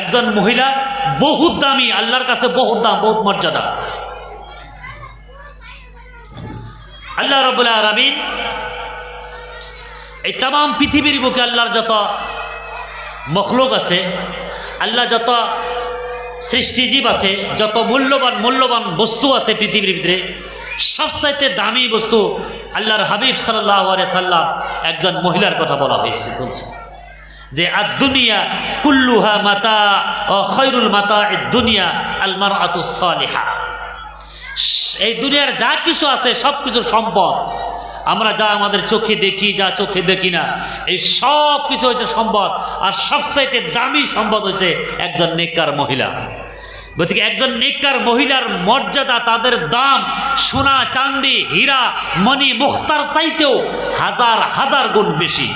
একজন মহিলা বহুত দামি, আল্লাহর কাছে বহুত দাম, বহুত মর্যাদা। আল্লাহ রাব্বুল আলামিন এই তাম পৃথিবীর বুকে আল্লাহর যত মখলুক আছে, আল্লাহ যত সৃষ্টিজীব আছে, যত মূল্যবান বস্তু আছে পৃথিবীর ভিতরে, সবচাইতে দামি বস্তু আল্লাহর হাবিব সাল্লাল্লাহু আলাইহি সাল্লাম একজন মহিলার কথা বলা হয়েছে, বলছে যে আদ-দুনিয়া কুল্লুহা মাতা ও খৈরুল মাতা দুনিয়া আল মারআতুস সালিহা। এই দুনিয়ার যা কিছু আছে সব কিছুর সম্পদ, আমরা যা আমাদের চোখে দেখি, যা চোখে দেখি না, এই সব কিছু হচ্ছে সম্পদ। আর সবচাইতে দামি সম্পদ হচ্ছে একজন নেককার মহিলা। গতিকে একজন নেককার মহিলার মর্যাদা, তাদের দাম সোনা চাঁদি হীরা মণি মুক্তার চাইতেও হাজার হাজার গুণ বেশি।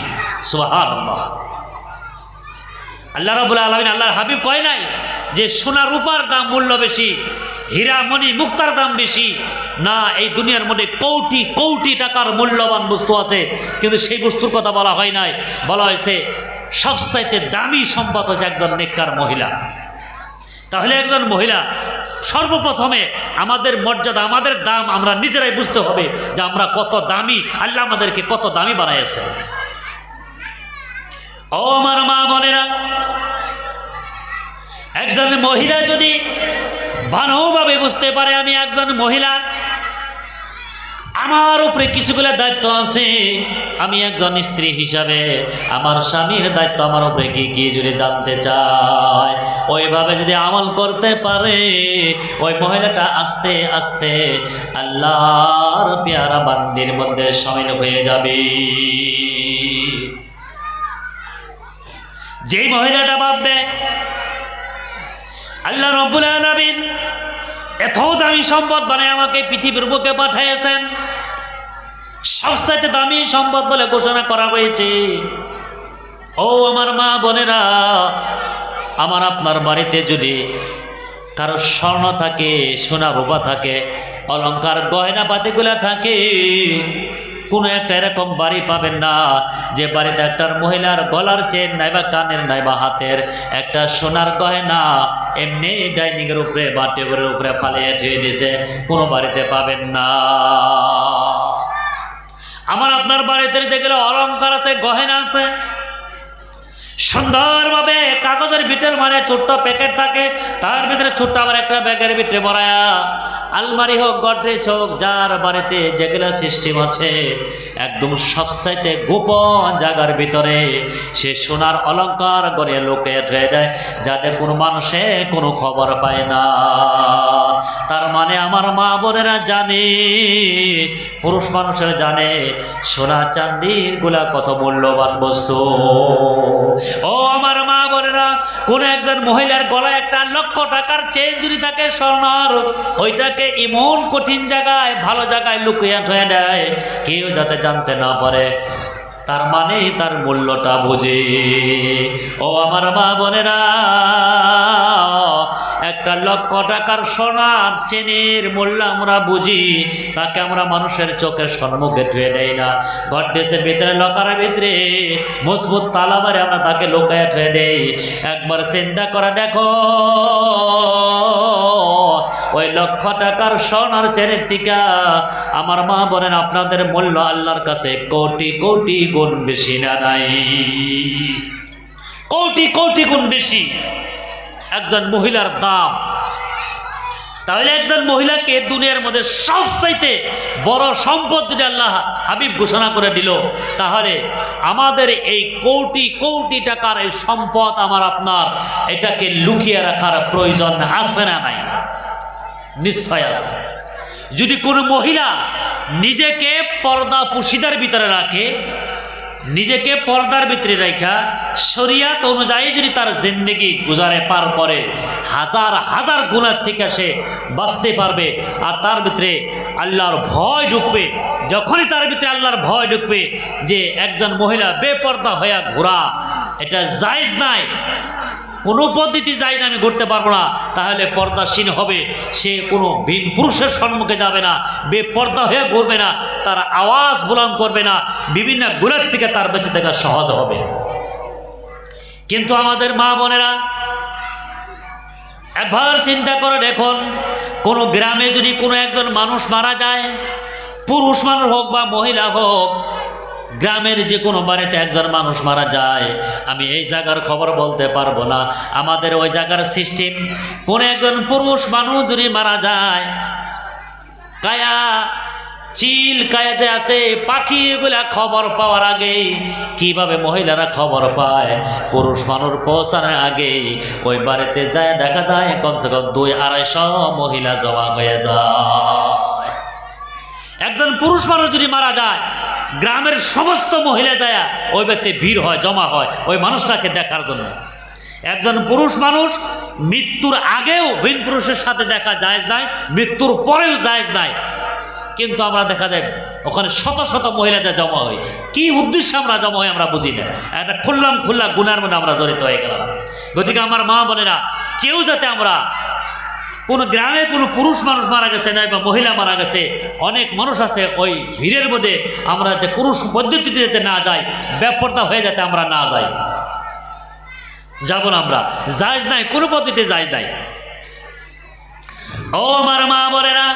সুবহানাল্লাহ। আল্লাহ রাব্বুল আলামিন, আল্লাহর হাবিব কয় নাই যে সোনা রূপার দাম মূল্য বেশি, হীরা মণি মুক্তার দাম বেশি। না, এই দুনিয়ার মধ্যে কোটি কোটি টাকার মূল্যবান বস্তু আছে, কিন্তু সেই বস্তুর কথা বলা হয় নাই। বলা হয়েছে সবচাইতে দামি সম্পদ হচ্ছে একজন নেককার মহিলা। তাহলে একজন মহিলা সর্বপ্রথমে আমাদের মর্যাদা, আমাদের দাম আমরা নিজেরাই বুঝতে হবে যে আমরা কত দামি, আল্লাহ আমাদেরকে কত দামি বানাইছে। ও আমার মা বোনেরা, একজন মহিলা যদি ভালোভাবে বুঝতে পারে আমি একজন মহিলা, আমার উপরে কিছুগুলো দায়িত্ব আছে, আমি একজন স্ত্রী হিসাবে আমার স্বামীর দায়িত্ব আমার উপরে কি কি যদি জানতে চায়, ওইভাবে যদি আমল করতে পারে, ওই মহিলাটা আস্তে আস্তে আল্লাহর পেয়ারা বান্দির মধ্যে শামিল হয়ে যাবে। যেই মহিলাটা ভাববে আল্লাহ রাব্বুল আলামিন এত দামি সম্পদ বানায় আমাকে পৃথিবীর বুকে পাঠিয়েছেন, সবচাইতে দামি সম্পদ বলে ঘোষণা করা হয়েছে। ও আমার মা বোনেরা, আমার আপনার বাড়িতে যদি কারো স্বর্ণ থাকে, সোনা রূপা থাকে, অলংকার গয়না পাতিগুলা থাকে, কোনো একটা এরকম বাড়ি পাবেন না যে বাড়িতে একটা মহিলার গলার চেন নাইবা কানের নাইবা হাতের একটা সোনার গয়না এমনি ডাইনিংয়ের উপরে বা টেবিলের উপরে ফালিয়ে ধুয়ে দিয়েছে, কোনো বাড়িতে পাবেন না। আমার আপনার বাড়িতে দেখলে অলংকার আছে, গয়না আছে, সুন্দরভাবে কাগজের ভিতরে মানে ছোট্ট প্যাকেট থাকে, তার ভিতরে ছোট্ট আবার একটা ব্যাগের ভিতরে ভরায়া, আলমারি হোক গডরেজ হোক, যার বাড়িতে যেগুলো সিস্টেম আছে একদম সবচাইতে গোপন জায়গার ভিতরে সে সোনার অলংকার করে লোকে ধুয়ে দেয়, যাতে কোনো মানুষে কোনো খবর পায় না। তার মানে আমার মা বোনেরা জানে, পুরুষ মানুষেরা জানে সোনা চাঁদির গুলা কত মূল্যবান বস্তু। ও আমার মা বোনেরা, কোন একজন মহিলার গলায় একটা লক্ষ টাকার চেন যদি থাকে স্বর্ণর, ওইটাকে এমন কঠিন জায়গায়, ভালো জায়গায় লুকিয়ে ধুয়ে দেয় কেউ যাতে জানতে না পারে, তার মানে তার মূল্যটা বুঝে। ও আমার মা বোনেরা, একটা লক্ষ টাকার সোনার চেনের মূল্য আমরা বুঝি, তাকে আমরা মানুষের চোখের সম্মুখে ধুয়ে দেয় না, গডরেজের ভিতরে লকারের ভিতরে মজবুত তালা মারে আমরা তাকে লুকায় ধুয়ে দেই। একবার চিন্তা করে দেখো, ওই লক্ষ টাকার সোনার চেনের থেকে আমার মা বলেন আপনাদের মূল্য আল্লাহর কাছে কোটি কোটি গুণ বেশি না নাই? কোটি কোটি গুণ বেশি একজন মহিলার দাম। তাহলে একজন মহিলাকে দুনিয়ার মধ্যে সবচাইতে বড় সম্পদ যদি আল্লাহ হাবিব ঘোষণা করে দিল, তাহলে আমাদের এই কোটি কোটি টাকার এই সম্পদ আমার আপনার এটাকে লুকিয়ে রাখার প্রয়োজন আছে না নাই? নিশ্চয় আছে। যদি কোনো মহিলা নিজেকে পর্দা পুশিদার ভিতরে রাখে, নিজেকে পর্দার ভিতরে রাখা শরিয়াত অনুযায়ী যদি তার জিন্দেগি গুজারে পার করে, হাজার হাজার গুনাহ থেকে সে বাঁচতে পারবে। আর তার ভিতরে আল্লাহর ভয় ঢুকবে। যখনই তার ভিতরে আল্লাহর ভয় ঢুকবে যে একজন মহিলা বেপর্দা হয়ে ঘোরা এটা জায়েজ নাই, কোনো পদ্ধতি যাই না, আমি ঘুরতে পারবো না, তাহলে পর্দাসীন হবে। সে কোনো ভিন পুরুষের সম্মুখে যাবে না, বেপর্দা হয়ে ঘুরবে না, তার আওয়াজ বুলন্দ করবে না, বিভিন্ন গুণের থেকে তার বেঁচে থাকা সহজ হবে। কিন্তু আমাদের মা বোনেরা একবার চিন্তা করে দেখুন, কোনো গ্রামে যদি কোনো একজন মানুষ মারা যায়, পুরুষ মানুষ হোক বা মহিলা হোক, গ্রামের যে কোনো বাড়িতে একজন মানুষ মারা যায়, আমি এই জায়গার খবর বলতে পারবো না, আমাদের ওই জায়গার সিস্টেম, কোনো একজন পুরুষ মানুষ যদি মারা যায়, কায়া চিল কায়া যে আছে পাখি, এগুলা খবর পাওয়ার আগেই কিভাবে মহিলারা খবর পায়, পুরুষ মানুষ পৌঁছানোর আগেই ওই বাড়িতে যায়, দেখা যায় কমসে কম 200-250 মহিলা জমা হয়ে যায়। একজন পুরুষ মানুষ যদি মারা যায়, গ্রামের সমস্ত মহিলা যায় ওই ব্যক্তি ভিড় হয়, জমা হয় ওই মানুষটাকে দেখার জন্য। একজন পুরুষ মানুষ মৃত্যুর আগেও ভিন পুরুষের সাথে দেখা জায়েজ নাই, মৃত্যুর পরেও জায়েজ নাই, কিন্তু আমরা দেখা যায় ওখানে শত শত মহিলাদের জমা হই। কি উদ্দেশ্যে আমরা জমা হই আমরা বুঝি না, একটা খুল্লা গুনার মধ্যে আমরা জড়িত হয়ে গেলাম। গতিকে আমার মা বোনেরা, কেউ যাতে আমরা কোনো গ্রামে কোনো পুরুষ মানুষ মারা গেছে নাই বা মহিলা মারা গেছে, অনেক মানুষ আছে ওই ভিড়ের মধ্যে আমরা যাতে পুরুষ পদ্ধতিতে যেতে না যাই, বেপরদা হয়ে যাতে আমরা না যাই, যাব না আমরা, জায়েজ নাই, কোনো পদ্ধতিতে জায়েজ নাই। ও আমার মা বোনেরা,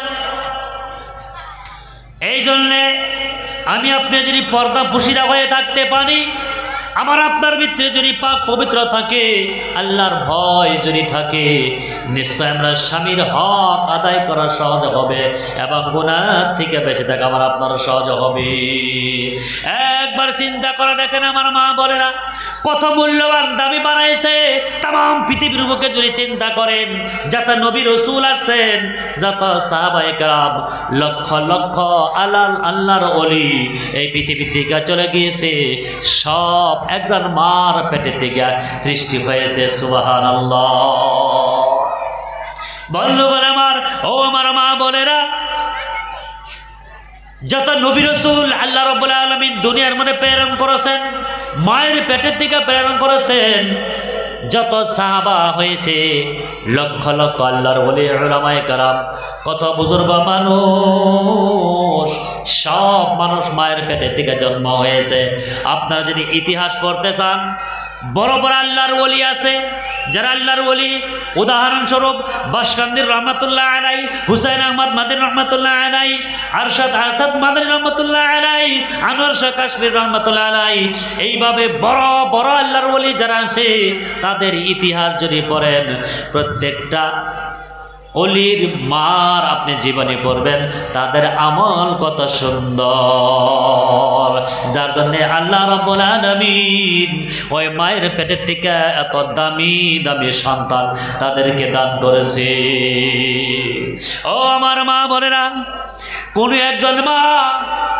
এই জন্যে আমি আপনি যদি পর্দা পুশিদা হয়ে থাকতে পারি, আমার আপনার ভিতরে যদি পাক পবিত্র থাকে, আল্লাহর ভয় যদি থাকে, নিশ্চয় আমরা স্বামীর হক আদায় করা সহজ হবে এবং গুনাহ থেকে বেঁচে থাকা আমার আপনার সহজ হবে। একবার চিন্তা করে দেখেন আমার মা বোনেরা, কত মূল্যবান দাবি বানাইছে তাম পৃথিবীর বুকে যদি চিন্তা করেন, যত নবী রসুল আসছেন, যত সাহাবায়ে কেরাম, লক্ষ লক্ষ আল্লাহর ওলি এই পৃথিবী থেকে চলে গিয়েছে, সব একজন মার পেটে থেকে সৃষ্টি হয়েছে। সুবহানাল্লাহ। বন্ধুগণ আমার, ও আমার মা বোনেরা, যত নবী রাসূল আল্লাহ রাব্বুল আলামিন দুনিয়ার মধ্যে প্রেরণ করেছেন, মায়ের পেটের থেকে প্রেরণ করেছেন, যত সাহাবা হয়েছে, লক্ষ লক্ষ আল্লাহর ওলি উলামায়ে কেরাম, কত বুজুর্গ মানুষ, সব মানুষ মায়ের পেটের থেকে জন্ম হয়েছে। আপনারা যদি ইতিহাস পড়তে চান, বড় বড় আল্লাহর ওলি আছে, যারা আল্লাহর ওলি, উদাহরণস্বরূপ বাসকান্দির রহমতুল্লাহ আলাই, হুসাইন আহমদ মাদানী রহমতুল্লাহ আলাই, আরশাদ হাসান মাদানী রহমতুল্লাহ আলাই, আনোয়ার শাহ কাশমীর রহমতুল্লাহ আলাই, এইভাবে বড় বড় আল্লাহর ওলি যারা আছে, তাদের ইতিহাস যদি পড়েন, প্রত্যেকটা অলির মার আপনি জীবনী পড়বেন, তাদের আমল কত সুন্দর, যার জন্যে আল্লাহ রাব্বুল আলামিন ওই মায়ের পেটের থেকে এত দামি দামি সন্তান তাদেরকে দান করেছে। ও আমার মা বোনেরা, কোন একজন মা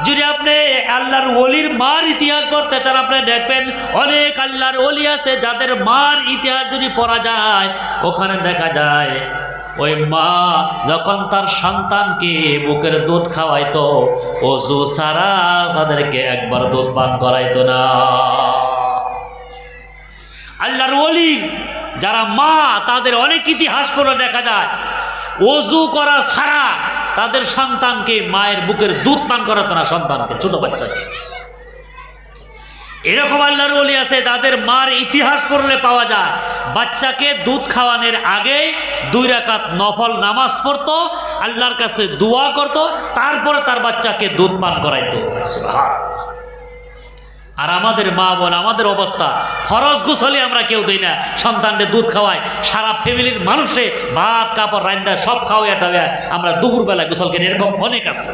যদি আপনি আল্লাহর ওলির মার ইতিহাস পড়তে চান, আপনি দেখবেন অনেক আল্লাহর ওলি আছে যাদের মার ইতিহাস যদি পড়া যায়, ওখানে দেখা যায় ওই মা যখন তার সন্তানকে বুকের দুধ খাওয়াইতো, ওযু ছাড়া তাদেরকে একবার দুধ পান করাইতো না। আল্লাহর ওলি যারা মা, তাদের অনেক ইতিহাস পড়ে দেখা যায় ওযু করা ছাড়া তাদের সন্তানকে মায়ের বুকের দুধ পান করাতো না, সন্তানকে, ছোট বাচ্চাকে। এরকম আল্লাহর ওলি আছে যাদের মার ইতিহাস পড়লে পাওয়া যায়, বাচ্চাকে দুধ খাওয়ানোর আগে 2 রাকাত নফল নামাজ পড়তো, আল্লাহর কাছে দোয়া করতো, তারপরে তার বাচ্চাকে দুধ পান করাইতো। আর আমাদের মা বোন, আমাদের অবস্থা, ফরজ গোসলে আমরা কেউ দিই না, সন্তানদের দুধ খাওয়াই, সারা ফ্যামিলির মানুষে ভাত কাপড় রান্না সব খাওয়াইয়া টাওয়াইয়া আমরা দুপুরবেলায় গোসল করি, এরকম অনেক আছে।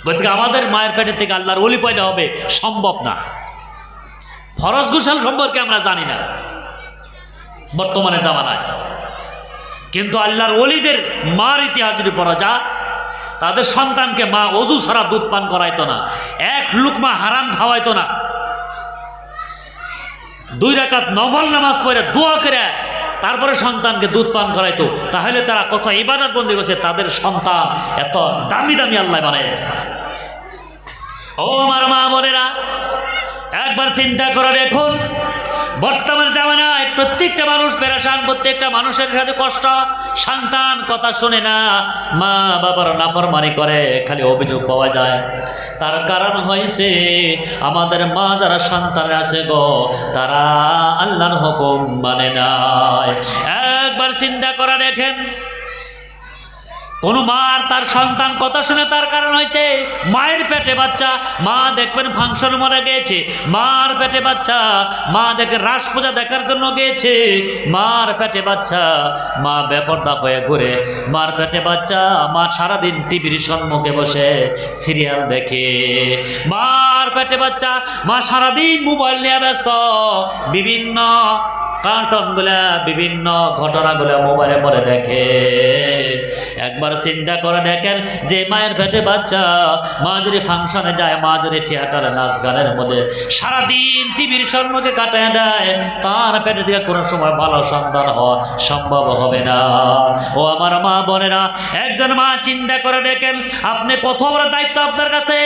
বলতে আমাদের মায়ের পেটের থেকে আল্লাহর ওলি পয়দা হবে সম্ভব না। ফরজ গোসল সম্পর্কে আমরা জানি না বর্তমানে জামানায়, কিন্তু আল্লাহর ওলিদের মার ইতিহাস যদি পড়া যায়, তাদের সন্তানকে মা ওযু ছাড়া দুধ পান করাইতো না, 1 লুকমা হারাম খাওয়াইতো না, 2 রাকাত নফল নামাজ পড়ে দোয়া করে তারপরে সন্তানকে দুধ পান করাইতো। তাহলে তারা কত ইবাদত বন্দি করছে, তাদের সন্তান এত দামি দামি আল্লাহ বানাইছে। ও আমার মা বোনেরা, একবার চিন্তা করে দেখুন, বর্তমান জামানায় প্রত্যেকটা মানুষ পেরেশান, প্রত্যেকটা মানুষের সাথে কষ্ট, সন্তান কথা শোনে না, মা বাবার নাফরমানি করে, খালি অভিযোগ পাওয়া যায়। তার কারণ হয়েছে আমাদের মা যারা সন্তান আছে গো, তারা আল্লাহর হুকুম মানে নাই। একবার চিন্তা করে দেখেন, কোন মার তার সন্তান কথা শুনে তার কারণ হয়েছে মায়ের পেটে বাচ্চা। মা দেখবেন ফাংশন মরে গিয়েছে, মার পেটে বাচ্চা। মা দেখে রাস পূজা দেখার জন্য গিয়েছে, মার পেটে বাচ্চা। মা বেপরদা হয়ে ঘুরে, মার পেটে বাচ্চা। মা সারাদিন টিভির সম্মুখে বসে সিরিয়াল দেখে, মার পেটে বাচ্চা। মা সারাদিন মোবাইল নিয়ে ব্যস্ত, বিভিন্ন কার্টুনগুলা, বিভিন্ন ঘটনাগুলা মোবাইলে পরে দেখে। একবার চিন্তা করে দেখেন যে মায়ের পেটে বাচ্চা, মা যদি ফাংশনে যায়, মা যদি থিয়েটারে নাচ গানের মধ্যে সারাদিন টিভির সম্মুখে কাটায় দেয়, তার পেটে থেকে কোনো সময় ভালো সন্তান হওয়া সম্ভব হবে না। ও আমার মা বোনেরা, একজন মা চিন্তা করে দেখেন, আপনি কত বড় দায়িত্ব আপনার কাছে।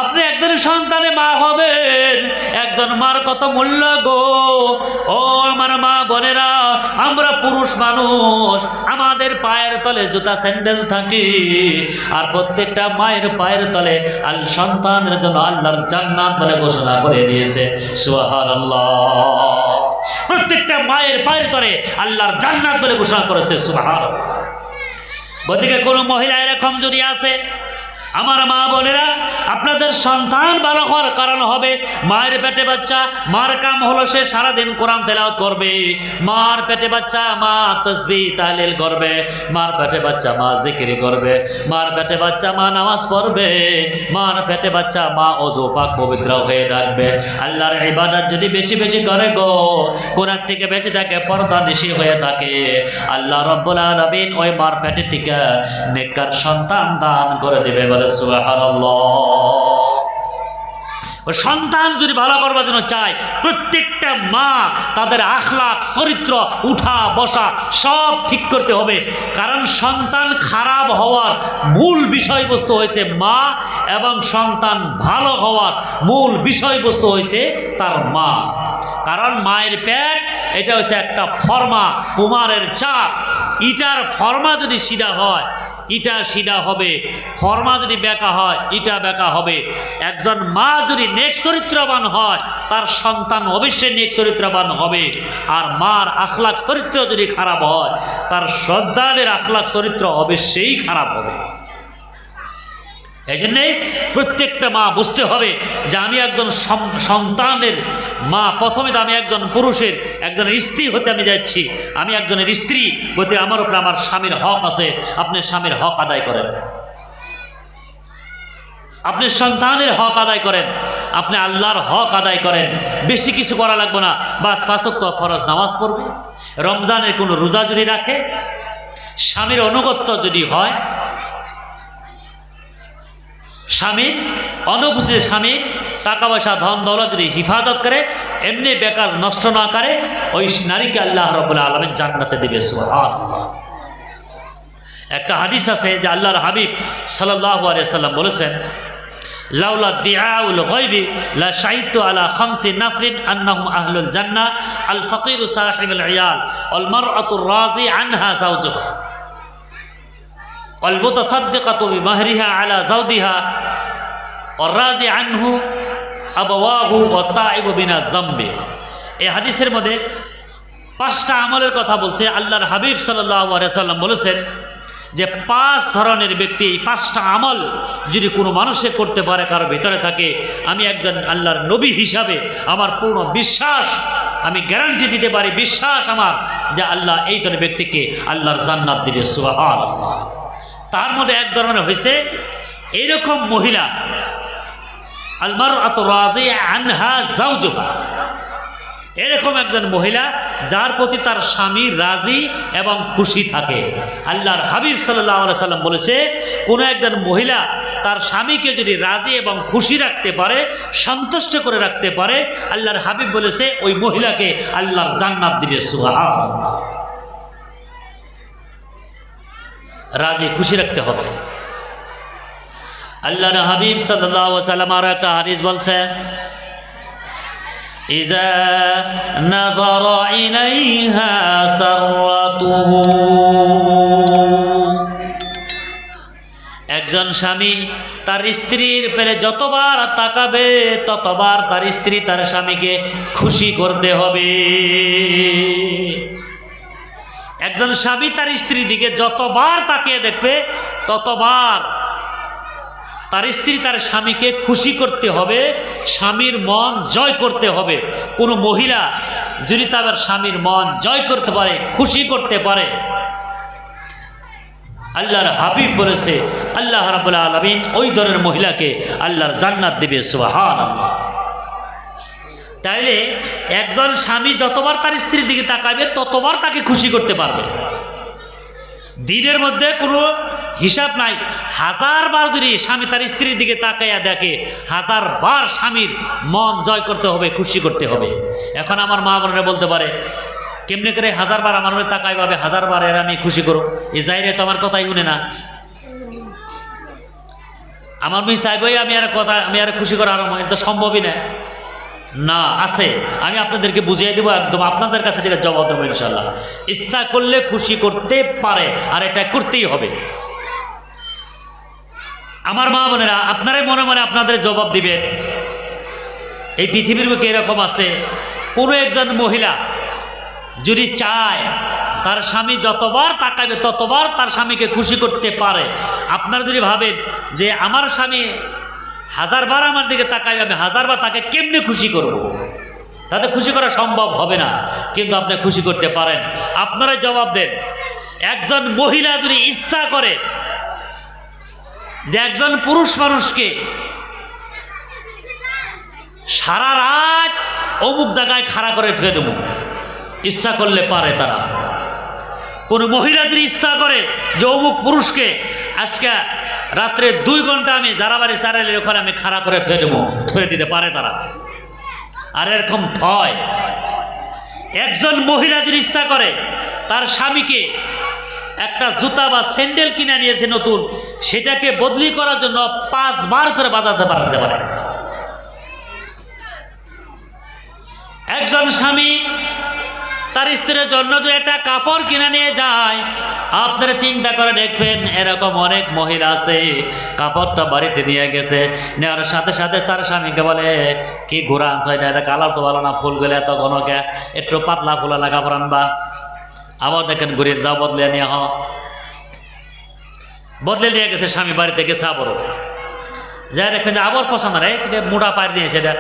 আপনি একজন সন্তানে মা হবেন, একজন মার কত মূল্য গো। ও আমার মা বোনেরা, আমরা পুরুষ মানুষ, আমাদের পায়ের তলে জুতা স্যান্ডেল থাকে, আর প্রত্যেকটা মায়ের পায়ের তলে সন্তানের জন্য আল্লাহর জান্নাত বলে ঘোষণা করে দিয়েছে। সুবহানাল্লাহ। প্রত্যেকটা মায়ের পায়ের তলে আল্লাহর জান্নাত বলে ঘোষণা করেছে। সুবহানাল্লাহ। বদিকে কোনো মহিলা এরকম যদি আছে, আমার মা বোনেরা, আপনাদের সন্তান ভালো হওয়ার কারণ হবে মায়ের পেটে বাচ্চা। মার কাম হলো সে সারাদিন কোরআন তেলাওয়াত করবে, মার পেটে বাচ্চা মা তাসবিহ তাহলিল করবে, মার পেটে বাচ্চা মা জিকির করবে, মার পেটে বাচ্চা মা নামাজ পড়বে, মার পেটে বাচ্চা মা ওযু পাক পবিত্র হয়ে থাকবে। আল্লাহর ইবাদত যদি বেশি বেশি করে গো, কোরআন থেকে বেশি থাকে, পর্দা নিশি হয়ে থাকে, আল্লাহ রাব্বুল আলামিন ওই মার পেটে থেকে নেককার সন্তান দান করে দেবে। বলে সুবহানাল্লাহ। সন্তান যদি ভালো করবার জন্য চায়, প্রত্যেকটা মা তাদের আখলাক, চরিত্র, উঠা বসা সব ঠিক করতে হবে। কারণ সন্তান খারাপ হওয়ার মূল বিষয়বস্তু হয়েছে মা, এবং সন্তান ভালো হওয়ার মূল বিষয়বস্তু হয়েছে তার মা। কারণ মায়ের পেট এটা হচ্ছে একটা ফর্মা, কুমারের চাপ। ইটার ফর্মা যদি সিধা হয়, ইটা সিধা হবে, ফর্মা যদি বেঁকা হয়, ইটা বেঁকা হবে। একজন মা যদি নেক চরিত্রবান হয়, তার সন্তান অবশ্যই নেক চরিত্রবান হবে। আর মার আখলাক চরিত্র যদি খারাপ হয়, তার সন্তানের আখলাক চরিত্র অবশ্যই খারাপ হবে। এই জন্যে প্রত্যেকটা মা বুঝতে হবে যে আমি একজন সন্তানের মা। প্রথমে তো আমি একজন পুরুষের, একজন স্ত্রী হতে আমি যাচ্ছি। আমি একজনের স্ত্রী হতে আমার উপরে আমার স্বামীর হক আছে। আপনি স্বামীর হক আদায় করেন, আপনি সন্তানের হক আদায় করেন, আপনি আল্লাহর হক আদায় করেন। বেশি কিছু করা লাগবে না, বাস 5 ওয়াক্ত ফরজ নামাজ পড়বে, রমজানের কোনো রোজা যদি রাখে, স্বামীর অনুগত্য যদি হয়, স্বামীর অনুপস্থিত স্বামীর টাকা পয়সা ধন দৌলত যদি হিফাজত করে, এমনি বেকার নষ্ট না করে, ওই নারীকে আল্লাহ রাব্বুল আলামিন জান্নাতে দেবে। সুবহানাল্লাহ। একটা হাদিস আছে যে আল্লাহর হাবিব সাল্লাল্লাহু আলাইহি সাল্লাম বলেছেন, লাউলা দিআউল গায়বি লা শাহিদতু আলা 5 নাফরিন আন্নাহুম আহলুল জান্নাহ আল ফাকিরু সাহিবুল ইয়াল ওয়াল মারআতুর রাজি আনহা যাওজুহা ওয়াল মুতাসাদ্দিকাতু বিমাহরিহা আলা যাওদিহা ওয়ার রাজি আনহু আবাওয়াহু ওয়া তাইবু বিনা যামবি। এই হাদিসের মধ্যে 5টা আমলের কথা বলছে। আল্লাহর হাবিব সাল্লাল্লাহু আলাইহি সাল্লাম বলেছেন যে 5 ধরনের ব্যক্তি, এই 5টা আমল যদি কোনো মানুষে করতে পারে, কারো ভিতরে থাকে, আমি একজন আল্লাহর নবী হিসাবে আমার পূর্ণ বিশ্বাস, আমি গ্যারান্টি দিতে পারি, বিশ্বাস আমার, যে আল্লাহ এই ধরনের ব্যক্তিকে আল্লাহর জান্নাত দিবে। সুবহানাল্লাহ। তার মধ্যে এক ধরনের হয়েছে এইরকম মহিলা, আল মারআতু রাযিয়া আনহা যাওজুহা, এরকম একজন মহিলা যার প্রতি তার স্বামী রাজি এবং খুশি থাকে। আল্লাহর হাবিব সাল্লাল্লাহু আলাইহি সাল্লাম বলেছে, কোনো একজন মহিলা তার স্বামীকে যদি রাজি এবং খুশি রাখতে পারে, সন্তুষ্ট করে রাখতে পারে, আল্লাহর হাবিব বলেছে ওই মহিলাকে আল্লাহর জান্নাত দিবে। সুবহানাল্লাহ। রাজি খুশি রাখতে হবে। আল্লাহর হাবিব সাল্লাল্লাহু আলাইহি সাল্লাম আর একটা হাদিস বলছেন, ইযা নাযারা ইলাইহা সাররাতুহু, একজন স্বামী তার স্ত্রীর পেলে যতবার তাকাবে, ততবার তার স্ত্রী তার স্বামীকে খুশি করতে হবে। একজন স্বামী তার স্ত্রীর দিকে যতবার তাকিয়ে দেখবে ততবার তার স্ত্রী তার স্বামীকে খুশি করতে হবে, স্বামীর মন জয় করতে হবে। কোনো মহিলা যদি তার স্বামীর মন জয় করতে পারে, খুশি করতে পারে, আল্লাহর হাবিব বলেছে আল্লাহ রাব্বুল আলামিন ওই ধরনের মহিলাকে আল্লাহর জান্নাত দিবে। সুবহানাল্লাহ। তাইলে একজন স্বামী যতবার তার স্ত্রীর দিকে তাকাবে ততবার তাকে খুশি করতে পারবে। দিনের মধ্যে কোনো হিসাব নাই, 1000 বার যদি স্বামী তার স্ত্রীর দিকে তাকাইয়া দেখে 1000 বার স্বামীর মন জয় করতে হবে, খুশি করতে হবে। এখন আমার মা বোনেরা বলতে পারে কেমনে করে 1000 বার আমার মধ্যে তাকাই পাবে, 1000 বার এর আমি খুশি করো? এই জাহিরে তো আমার কথাই শুনে না। আমার মেয়ে চাইবই আমি আর খুশি করা আরম্ভ, এটা তো সম্ভবই না। না, আছে, আমি আপনাদেরকে বুঝিয়ে দেবো, একদম আপনাদের কাছে থেকে জবাব দেবো ইনশাল্লাহ। ইচ্ছা করলে খুশি করতে পারে, আর এটা করতেই হবে। আমার মা বোনেরা, আপনারাই মনে মনে আপনাদের জবাব দিবেন। এই পৃথিবীর বুকে এরকম আছে, কোনো একজন মহিলা যদি চায় তার স্বামী যতবার তাকাবে ততবার তার স্বামীকে খুশি করতে পারে। আপনারা যদি ভাবেন যে আমার স্বামী 1000 বার আমার দিকে তাকাবে, আমি 1000 বার তাকে কেমনে খুশি করব, তাতে খুশি করা সম্ভব হবে না, কিন্তু আপনি খুশি করতে পারেন। আপনারা জবাব দেন, একজন মহিলা যদি ইচ্ছা করে যে একজন পুরুষ মানুষকে সারা রাত অমুক জায়গায় খাড়া করে ফেলে দেব, ইচ্ছা করলে পারে তারা। কোনো মহিলা যদি ইচ্ছা করে যে অমুক পুরুষকে আজকে রাত্রে 2 ঘন্টা আমি যারাবাড়ি চারাইলের ওখানে আমি খাড়া করে ফেলে দেবো, ধরে দিতে পারে তারা। আর এরকম হয়, একজন মহিলা যদি ইচ্ছা করে তার স্বামীকে একটা জুতা বা স্যান্ডেল কিনে নিয়েছে নতুন, সেটাকে বদলি করার জন্য 5 বার করে বাজাতে পারতে পারে। একজন স্বামী তার স্ত্রীর জন্য যদি একটা কাপড় কিনে নিয়ে যায়, আপনারা চিন্তা করে দেখবেন এরকম অনেক মহিলা আছে, কাপড়টা বাড়িতে নিয়ে গেছে, নেওয়ার সাথে সাথে তার স্বামীকে বলে কি ঘোরা আনছো, এটা কালার তো ভালো না, ফুলগুলো এত ঘনকে, একটু পাতলা ফুলা কাপড় আনবা। আবার দেখেন ঘুরিয়ে যাও, বদলে নিয়ে বদলে নিয়ে গেছে স্বামী বাড়িতে গেছে, আবারও যাই দেখবেন আবার পছন্দ নাই, মোটা পায়ের দিয়েছে, এটা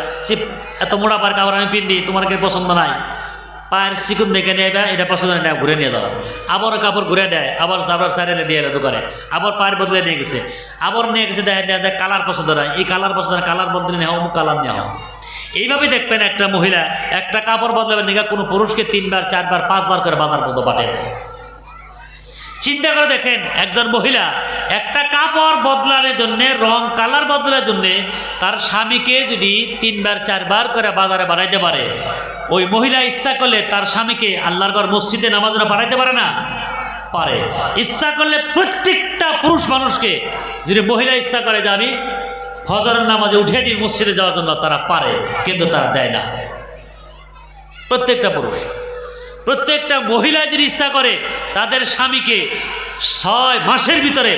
এত মোটা পায়ের কাপড় আমি পিন্দি, তোমার কি পছন্দ নাই? পায়ের চিকুন দেখে নিয়ে এটা পছন্দ নেয়, ঘুরে নিয়ে যাওয়া, আবারও কাপড় ঘুরে দেয়, আবার আবার সাইডে নিয়ে এলো দোকানে, আবার পায়ের বদলে নিয়ে গেছে, আবার নিয়ে গেছে দেখা যায় কালার পছন্দ নয়, এই কালার পছন্দ নয়, কালার বদলে নেওয়া, অমুক কালার নেওয়া। এইভাবে দেখবেন একটা মহিলা একটা কাপড় বদলাবেন নিয়ে কোনো পুরুষকে 3 বার 4 বার 5 বার করে বাজার মতো পাঠে। চিন্তা করে দেখেন, একজন মহিলা একটা কাপড় বদলানোর জন্য, রং কালার বদলানোর জন্য তার স্বামীকে যদি 3 বার 4 বার করে বাজারে বানাইতে পারে, ওই মহিলা ইচ্ছা করলে তার স্বামীকে আল্লাহর ঘর মসজিদে নামাজে পাঠাইতে পারে না? পারে। ইচ্ছা করলে প্রত্যেকটা পুরুষ মানুষকে যদি মহিলা ইচ্ছা করে যে আমি ফজরের নামাজে উঠে দিই মসজিদে যাওয়ার জন্য, তারা পারে, কিন্তু তারা দেয় না। প্রত্যেকটা পুরুষ, প্রত্যেকটা মহিলা যদি ইচ্ছা করে তাদের স্বামীকে 6 মাসের ভিতরে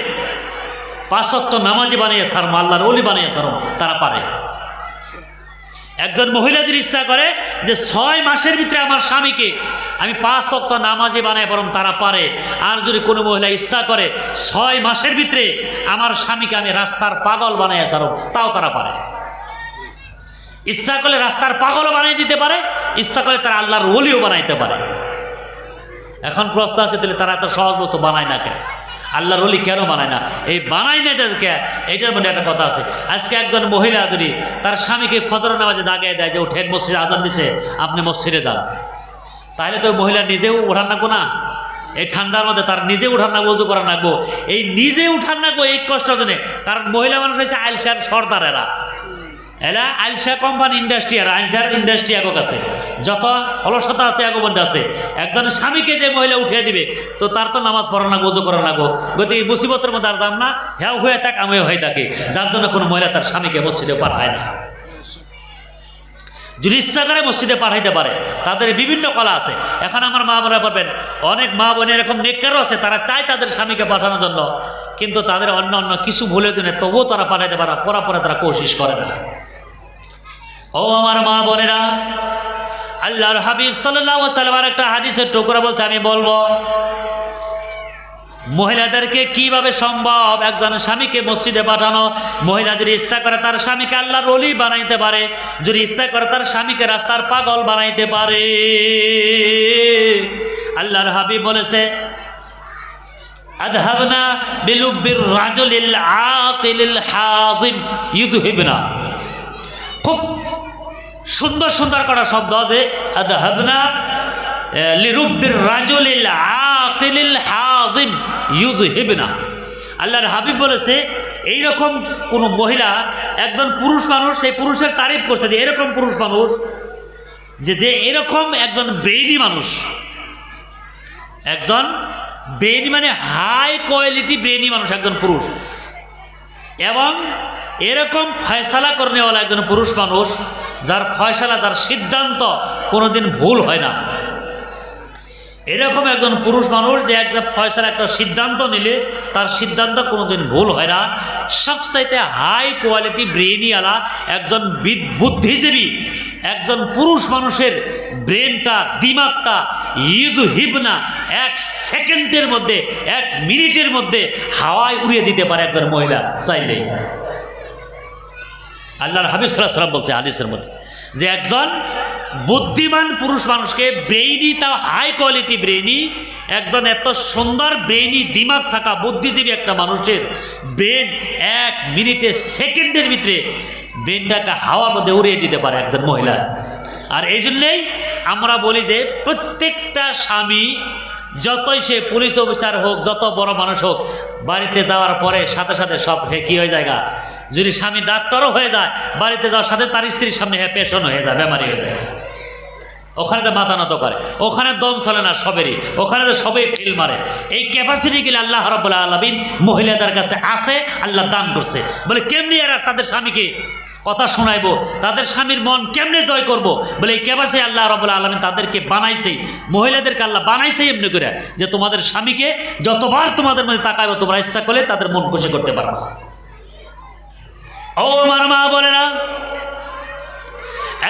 5 ওয়াক্ত নামাজি বানিয়ে ছাড়ো, আল্লাহর ওলি বানিয়ে ছাড়ো, তারা পারে। একজন মহিলা যদি ইচ্ছা করে যে 6 মাসের ভিতরে আমার স্বামীকে আমি 5 ওয়াক্ত নামাজি বানাই, বরং তারা পারে। আর যদি কোনো মহিলা ইচ্ছা করে 6 মাসের ভিতরে আমার স্বামীকে আমি রাস্তার পাগল বানাই ছাড়ো, তাও তারা পারে। ইচ্ছা করলে রাস্তার পাগলও বানিয়ে দিতে পারে, ইচ্ছা করে তারা আল্লাহর ওলিও বানাইতে পারে। এখন প্রশ্ন আছে, তাহলে তারা এত সহজ মতো বানায় না কেন? আল্লাহর ওলি কেন বানায় না? এই বানায় না কে, এইটার মধ্যে একটা কথা আছে। আজকে একজন মহিলা যদি তার স্বামীকে ফজরের নামাজে দাগিয়ে দেয় যে উঠেন, মসজিদে আজান দিছে, আপনি মসজিদে যান, তাহলে তো মহিলা নিজেও উঠান নাগবো না? এই ঠান্ডার মধ্যে তার নিজে উঠান নাগবো, উজু করা নাগবো, এই নিজে উঠান নাগবো এই কষ্টের জন্য। কারণ মহিলা মানুষ হয়েছে আইলসার সর্দার, এরা আইলসা কোম্পানি ইন্ডাস্ট্রি, আর আইলসার ইন্ডাস্ট্রি এগো কাছে যত অলসতা আছে এগো মধ্যে আছে। একজন স্বামীকে যে মহিলা উঠিয়ে দিবে, তো তার তো নামাজ পড়া না, গোজো করা লাগবো, গতি মুসিবতের মধ্যে আর যাম না, হ্যাঁ হয়ে থাক আমিও হয়ে থাকি, যার জন্য কোনো মহিলা তার স্বামীকে মসজিদে পাঠায় না। যদি ইচ্ছা করে মসজিদে পাঠাইতে পারে, তাদের বিভিন্ন কলা আছে। এখন আমার মা বোনেরা পারবেন, অনেক মা বোন এরকম নেককারও আছে, তারা চায় তাদের স্বামীকে পাঠানোর জন্য, কিন্তু তাদের অন্য অন্য কিছু ভুলের জন্য তবুও তারা পাঠাইতে পারে, পরে তারা কোশিশ করে না। ও আমার মা বোনেরা, আল্লাহর হাবিব সাল্লাল্লাহু আলাইহি ওয়াসাল্লাম একটা হাদিসের টুকরা বলছে, আমি বলবো, মহিলাদেরকে কিভাবে সম্ভব একজন স্বামীকে মসজিদে পাঠানো? মহিলা যদি ইচ্ছা করে তার স্বামীকে আল্লাহর ওলি বানাইতে পারে, যদি ইচ্ছা করে তার স্বামীকে রাস্তার পাগল বানাইতে পারে। আল্লাহর হাবিব বলেছে, আযহাবনা বিলুব্বির রাজুলিল আকিলিল হাযিম ইউযহিবনা। খুব সুন্দর সুন্দর করা শব্দ, যে আযহাবনা লিরুব্বির রাজুলিল আকিলিল হাযিম ইউযহিবনা। আল্লাহর হাবিব বলেছে এইরকম কোন মহিলা, একজন পুরুষ মানুষ, সেই পুরুষের তারিফ করছে যে এরকম পুরুষ মানুষ, যে এরকম একজন ব্রেইনি মানুষ, একজন ব্রেইনি মানে হাই কোয়ালিটি ব্রেইনি মানুষ, একজন পুরুষ, এবং এরকম ফয়সালা করনেওয়ালা একজন পুরুষ মানুষ, যার ফয়সালা, যার সিদ্ধান্ত কোনোদিন ভুল হয় না। এরকম একজন পুরুষ মানুষ যে একটা ফয়সালা, একটা সিদ্ধান্ত নিলে তার সিদ্ধান্ত কোনোদিন ভুল হয় না। সবচাইতে হাই কোয়ালিটি ব্রেইনিওয়ালা একজন বুদ্ধিজীবী একজন পুরুষ মানুষের ব্রেনটা, দিমাগটা ইউযহিবনা, 1 সেকেন্ডের মধ্যে, 1 মিনিটের মধ্যে হাওয়ায় উড়িয়ে দিতে পারে একজন মহিলা চাইলেই। আল্লাহর হাবিব সাল্লাল্লাহু আলাইহি ওয়াসাল্লাম বলছে হাদিসের মধ্যে যে একজন বুদ্ধিমান পুরুষ মানুষকে, ব্রেইনি, তাও হাই কোয়ালিটি ব্রেইনি, একজন এত সুন্দর ব্রেইনি দিমাগ থাকা বুদ্ধিজীবী একটা মানুষের ব্রেন 1 মিনিটে, সেকেন্ডের ভিতরে ব্রেনটাকে হাওয়ার মধ্যে উড়িয়ে দিতে পারে একজন মহিলা। আর এই জন্যেই আমরা বলি যে প্রত্যেকটা স্বামী, যতই সে পুলিশ অফিসার হোক, যত বড় মানুষ হোক, বাড়িতে যাওয়ার পরে সাথে সাথে সব কী হয়ে যায়, যদি স্বামী ডাক্তারও হয়ে যায়, বাড়িতে যাওয়ার সাথে তার স্ত্রীর সামনে পেশেন্ট হয়ে যায়, বেমারি হয়ে যায়। ওখানে তো মাথা নত করে, ওখানে দম চলে না সবেরই, ওখানে তো সবেই ফেল মারে। এই ক্যাপাসিটি গেলে আল্লাহ রাব্বুল আলামিন মহিলাদের কাছে আছে, আল্লাহ দান করছে। বলে কেমনি এরা তাদের স্বামীকে কথা শোনাইবো, তাদের স্বামীর মন কেমনে জয় করব? বলে এই ক্যাপাসিটি আল্লাহ রাব্বুল আলামিন তাদেরকে বানাইছেই, মহিলাদেরকে আল্লাহ বানাইছেই এমনি করে যে তোমাদের স্বামীকে যতবার তোমাদের মধ্যে তাকাইবো, তোমরা ইচ্ছা করলে তাদের মন খুশি করতে পারবো। ও আমার মা বোনেরা,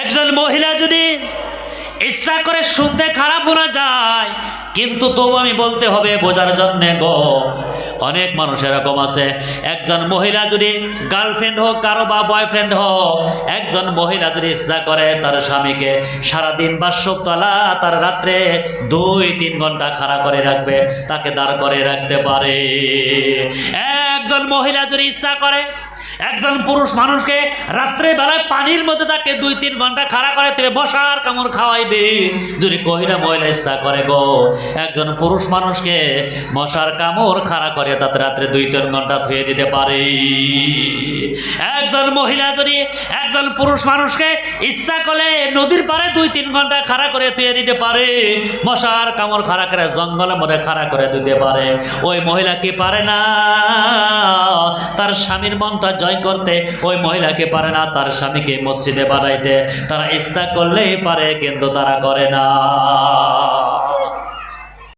একজন মহিলা যদি ইচ্ছা করে শুনতে খারাপ শোনা যায়, কিন্তু তবু আমি বলতে হবে বোঝার জন্যে গো, অনেক মানুষ এরকম আছে, একজন মহিলা যদি গার্লফ্রেন্ড হোক কারো বা বয়ফ্রেন্ড হোক, একজন মহিলা যদি ইচ্ছা করে তার স্বামীকে সারাদিন বাসতলা, তার রাত্রে 2-3 ঘন্টা খাড়া করে রাখবে, তাকে দাঁড় করে রাখতে পারে। একজন মহিলা যদি ইচ্ছা করে একজন পুরুষ মানুষকে রাত্রে বেলায় পানির মধ্যে তাকে 2-3 ঘন্টা খাড়া করে থেকে মশার কামড় খাওয়াইবে, যদি কহিলা মহিলা ইচ্ছা করে গো, একজন পুরুষ মানুষকে মশার কামড় খাড়া করে তাতে রাত্রে 2-3 ঘন্টা ধুয়ে দিতে পারে। একজন মহিলা যদি একজন পুরুষ মানুষকে ইচ্ছা করলে নদীর পাড়ে 2-3 ঘন্টা খাড়া করে ধুয়ে দিতে পারে, মশার কামড় খাড়া করে জঙ্গলের মধ্যে খাড়া করে দিতে পারে। ওই মহিলা কি পারে না তার স্বামীর মনটা জয় করতে? ওই মহিলাকে পারে না তার স্বামীকে মসজিদে বাড়াইতে? তারা ইচ্ছা করলেই পারে, কিন্তু তারা করে না।